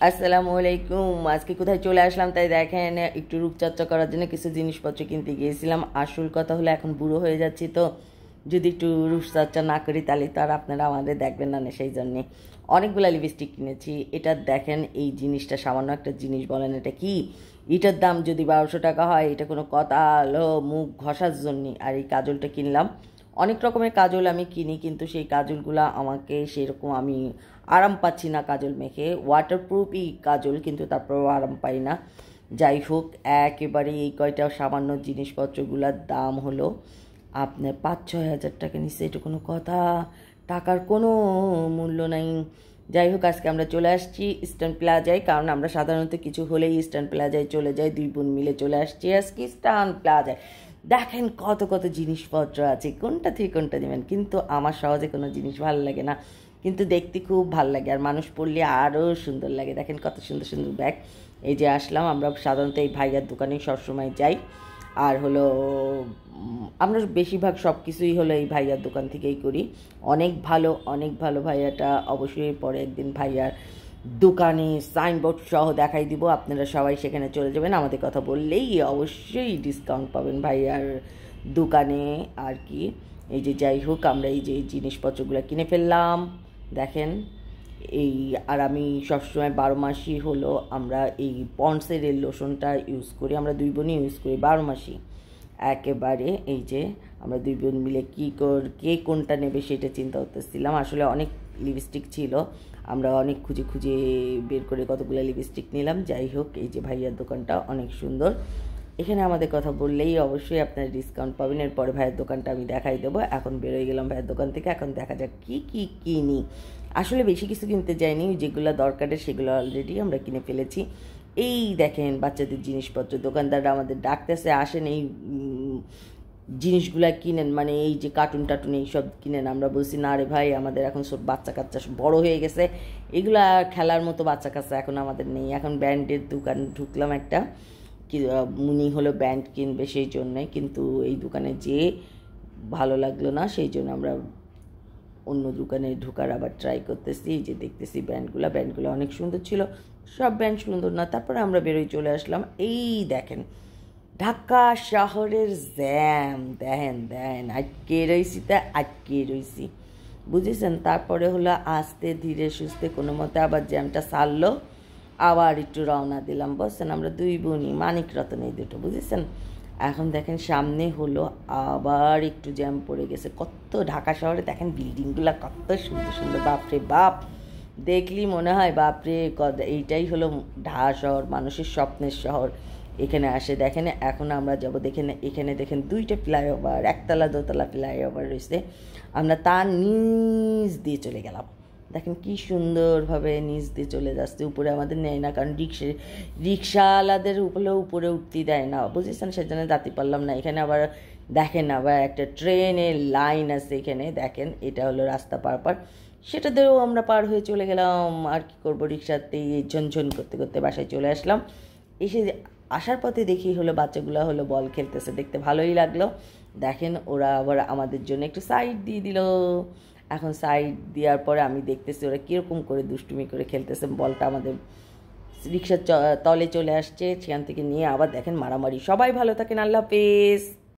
আসসালামু আলাইকুম। আজকে কোথায় চলে আসলাম তাই দেখেন, একটু রূপচর্চা করার জন্য কিছু জিনিসপত্র কিনতে গিয়েছিলাম। আসল কথা হলো এখন বুড়ো হয়ে যাচ্ছি, তো যদি একটু রূপচর্চা না করি তাহলে তো আর আপনারা আমাদের দেখবেন না, সেই জন্যে অনেকগুলো লিপস্টিক কিনেছি। এটা দেখেন, এই জিনিসটা সামান্য একটা জিনিস, বলেন এটা কি? এটার দাম যদি 1200 টাকা হয়, এটা কোনো কথা হলো মুখ ঘষার জন্যে। আর এই কাজলটা কিনলাম। অনেক রকমের কাজল আমি কিনি, কিন্তু সেই কাজলগুলো আমাকে সেরকম আমি আরাম পাচ্ছি না কাজল মেখে। ওয়াটারপ্রুফই কাজল, কিন্তু তারপরেও আরাম পাই না। যাই হোক, একেবারে এই কয়টা সামান্য জিনিসপত্রগুলোর দাম হলো আপনার 5-6 হাজার টাকা নিচ্ছে। এটা কোনো কথা? টাকার কোনো মূল্য নাই। যাই হোক, আজকে আমরা চলে আসছি ইস্টার্ন প্লাজায়, কারণ আমরা সাধারণত কিছু হলেই ইস্টার্ন প্লাজায় চলে যাই। দুই বোন মিলে চলে আসছি আজকে ইস্টার্ন প্লাজায়। দেখেন কত কত জিনিসপত্র আছে, কোনটা থেকে কোনটা নেবেন। কিন্তু আমার সহজে কোনো জিনিস ভালো লাগে না, কিন্তু দেখতে খুব ভালো লাগে, আর মানুষ পড়লে আরও সুন্দর লাগে। দেখেন কত সুন্দর সুন্দর ব্যাগ। এই যে আসলাম, আমরা সাধারণত এই ভাইয়ার দোকানেই সবসময় যাই। আর হলো আমরা বেশিরভাগ সব কিছুই হলো এই ভাইয়ার দোকান থেকেই করি। অনেক ভালো, অনেক ভালো ভাইয়াটা। অবশ্যই পরে একদিন ভাইয়ার দোকানে সাইনবোর্ড সহ দেখাই দিব, আপনারা সবাই সেখানে চলে যাবেন। আমাদের কথা বললেই অবশ্যই ডিসকাউন্ট পাবেন ভাইয়ার দোকানে আর কি। এই যে যাই হোক, আমরা এই যে জিনিসপত্রগুলো কিনে ফেললাম দেখেন। এই আর আমি সবসময় 12 মাসই হলো আমরা এই পন্ডসের এই লোশনটা ইউজ করি। আমরা দুই বোনই ইউজ করি 12 মাসই একেবারে। এই যে আমরা দুই বোন মিলে কে কোনটা নেবে সেটা চিন্তা করতেছিলাম। আসলে অনেক লিপস্টিক ছিল, আমরা অনেক খুঁজে খুঁজে বের করে কতগুলো লিপস্টিক নিলাম। যাই হোক, এই যে ভাইয়ার দোকানটা অনেক সুন্দর। এখানে আমাদের কথা বললেই অবশ্যই আপনারা ডিসকাউন্ট পাবেন। এরপরে ভাইয়ের দোকানটা আমি দেখাই দেবো। এখন বেরোয় গেলাম ভাইয়ের দোকান থেকে, এখন দেখা যাক কি কি কিনি। আসলে বেশি কিছু কিনতে যাইনি, যেগুলো দরকারের সেগুলো অলরেডি আমরা কিনে ফেলেছি। এই দেখেন বাচ্চাদের জিনিসপত্র, দোকানদাররা আমাদের ডাকতেছে আসেন এই জিনিসগুলা কিনেন, মানে এই যে কার্টুন টাটুন এইসব কিনেন। আমরা বলছি না রে ভাই, আমাদের এখন সব বাচ্চা কাচ্চা বড় হয়ে গেছে, এগুলা খেলার মতো বাচ্চা কাচ্চা এখন আমাদের নেই। এখন ব্যান্ডের দোকান ঢুকলাম একটা, কি মুনি হলো ব্যান্ড কিনবে সেই জন্যে, কিন্তু এই দোকানে যে ভালো লাগলো না, সেই জন্য আমরা অন্য দোকানে ঢোকার আবার ট্রাই করতেছি। এই যে দেখতেছি ব্যান্ডগুলো অনেক সুন্দর ছিল, সব ব্যান্ড সুন্দর না। তারপরে আমরা বেরোই চলে আসলাম। এই দেখেন ঢাকা শহরের জ্যাম, দেখেন আটকে রয়েছি বুঝেছেন। তারপরে হলো আস্তে ধীরে সুস্থে কোনো মতে আবার জ্যামটা সারলো, আবার একটু রওনা দিলাম। বলছেন আমরা দুই বোনই মানিক রতন এই দুটো, বুঝেছেন। এখন দেখেন সামনে হলো আবার একটু জ্যাম পড়ে গেছে। কত ঢাকা শহরে দেখেন বিল্ডিংগুলো কত সুন্দর সুন্দর, বাপরে বাপ, দেখলি মনে হয় বাপরে এইটাই হলো ঢাকা শহর, মানুষের স্বপ্নের শহর। এখানে আসে দেখেন, এখন আমরা যাব দেখেন, এখানে দেখেন দুইটা ফ্লাইওভার, একতলা দোতলা ফ্লাইওভার রয়েছে। আমরা তার নিচ দিয়ে চলে গেলাম। দেখেন কি সুন্দরভাবে নিচ দিয়ে চলে যাচ্ছে। উপরে আমাদের নেয় না, কারণ রিক্সাওয়ালাদের উপরে উঠতে দেয় না, বুঝেছেন, সেজন্য যাতে পারলাম না। এখানে আবার দেখেন আবার একটা ট্রেনের লাইন আছে এখানে, দেখেন এটা হলো রাস্তা পারাপার, সেটা দিয়েও আমরা পার হয়ে চলে গেলাম। আর কি করবো, রিক্সাতেই ঝনঝন করতে করতে বাসায় চলে আসলাম। এসে আসার পথে দেখি হলো বাচ্চাগুলো হলো বল খেলতেছে, দেখতে ভালোই লাগলো। দেখেন ওরা আবার আমাদের জন্য একটু সাইড দিয়ে দিল। এখন সাইড দেওয়ার পরে আমি দেখতেছি ওরা কীরকম করে দুষ্টুমি করে খেলতেছে। বলটা আমাদের রিক্সার তলে চলে আসছে, সেখান থেকে নিয়ে আবার দেখেন মারামারি। সবাই ভালো থাকেন, আল্লাহ হাফেজ।